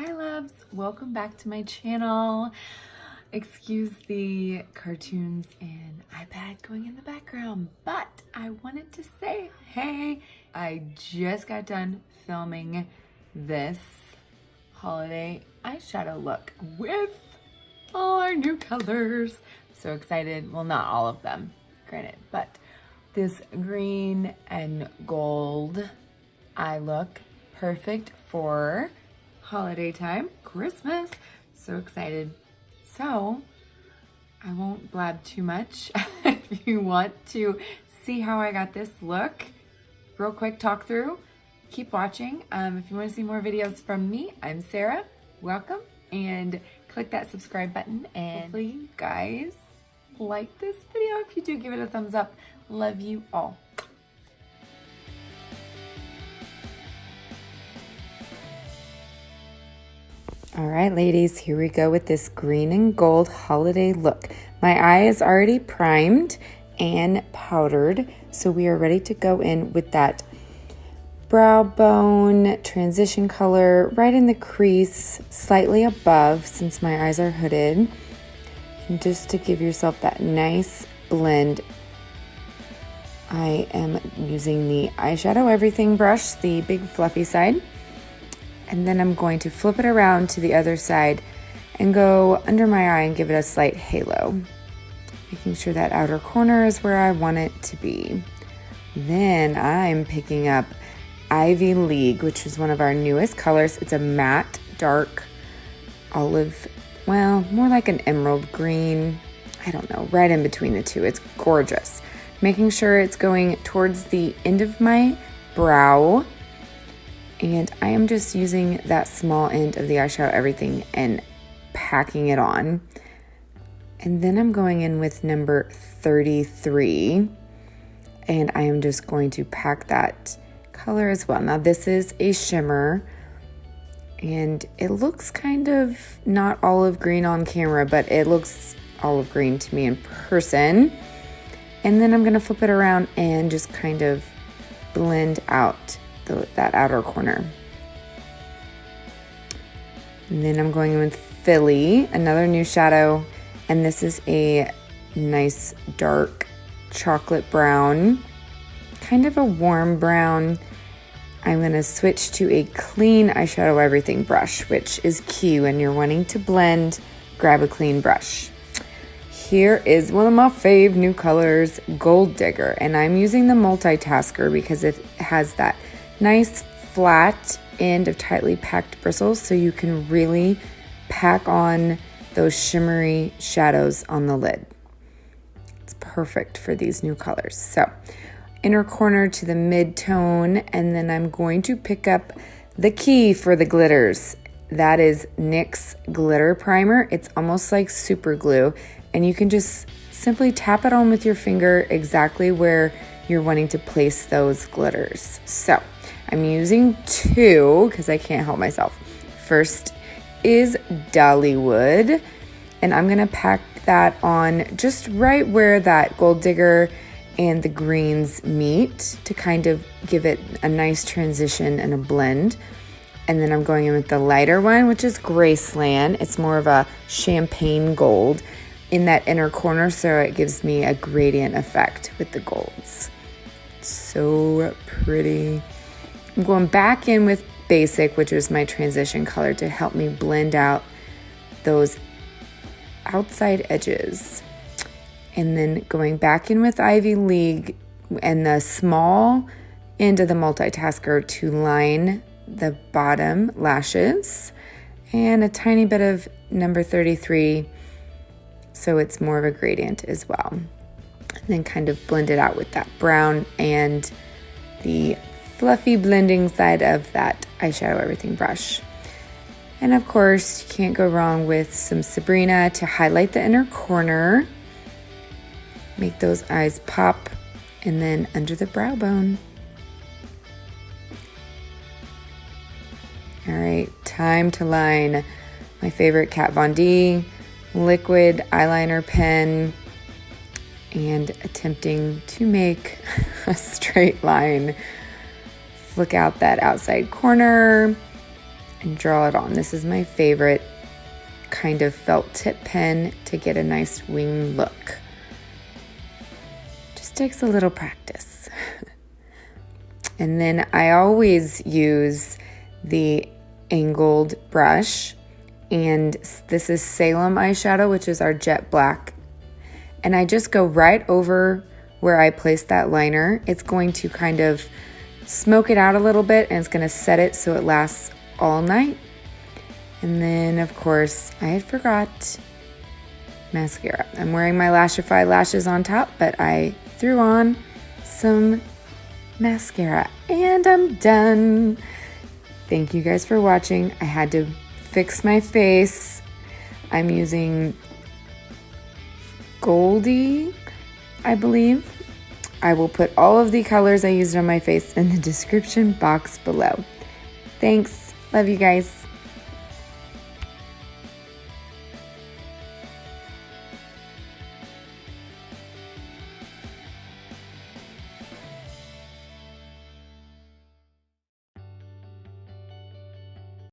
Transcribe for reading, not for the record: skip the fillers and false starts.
Hi loves, welcome back to my channel. Excuse the cartoons and iPad going in the background, but I wanted to say, hey, I just got done filming this holiday eyeshadow look with all our new colors. So excited, well not all of them, granted, but this green and gold eye look, perfect for holiday time, Christmas. So excited. So I won't blab too much. If you want to see how I got this look, real quick talk through, keep watching. If you want to see more videos from me, I'm Sarah. Welcome, and click that subscribe button, and hopefully you guys like this video. If you do, give it a thumbs up. Love you all. All right, ladies, here we go with this green and gold holiday look. My eye is already primed and powdered, so we are ready to go in with that brow bone transition color right in the crease, slightly above since my eyes are hooded. And just to give yourself that nice blend, I am using the Eyeshadow Everything brush, the big fluffy side. And then I'm going to flip it around to the other side and go under my eye and give it a slight halo, making sure that outer corner is where I want it to be. Then I'm picking up Ivy League, which is one of our newest colors. It's a matte, dark olive, well, more like an emerald green. I don't know, right in between the two. It's gorgeous. Making sure it's going towards the end of my brow. And I am just using that small end of the Eyeshadow Everything and packing it on. And then I'm going in with number 33. And I am just going to pack that color as well. Now this is a shimmer. And it looks kind of not olive green on camera, but it looks olive green to me in person. And then I'm going to flip it around and just kind of blend out that outer corner. And then I'm going in with Philly, another new shadow, and this is a nice dark chocolate brown, kind of a warm brown. I'm going to switch to a clean Eyeshadow Everything brush, which is key when you're wanting to blend. Grab a clean brush. Here is one of my fave new colors, Gold Digger, and I'm using the Multitasker because it has that nice flat end of tightly packed bristles, so you can really pack on those shimmery shadows on the lid. It's perfect for these new colors. So inner corner to the mid-tone, and then I'm going to pick up the key for the glitters. That is NYX Glitter Primer. It's almost like super glue, and you can just simply tap it on with your finger exactly where you're wanting to place those glitters. So I'm using two because I can't help myself. First is Dollywood, and I'm gonna pack that on just right where that Gold Digger and the greens meet to kind of give it a nice transition and a blend. And then I'm going in with the lighter one, which is Graceland. It's more of a champagne gold in that inner corner, so it gives me a gradient effect with the golds. So pretty. I'm going back in with Basic, which is my transition color, to help me blend out those outside edges. And then going back in with Ivy League and the small end of the Multitasker to line the bottom lashes, and a tiny bit of number 33, so it's more of a gradient as well. And then kind of blend it out with that brown and the fluffy blending side of that Eyeshadow Everything brush. And of course, you can't go wrong with some Sabrina to highlight the inner corner, make those eyes pop, and then under the brow bone. All right, time to line my favorite Kat Von D liquid eyeliner pen and attempting to make a straight line. Flick out that outside corner and draw it on. This is my favorite kind of felt tip pen to get a nice wing look. Just takes a little practice. And then I always use the angled brush, and this is Salem eyeshadow, which is our jet black. And I just go right over where I placed that liner. It's going to kind of smoke it out a little bit, and it's going to set it so it lasts all night. And then, of course, I had forgot mascara. I'm wearing my Lashify lashes on top, but I threw on some mascara, and I'm done. Thank you guys for watching. I had to fix my face. I'm using Goldie, I believe. I will put all of the colors I used on my face in the description box below. Thanks. Love you guys.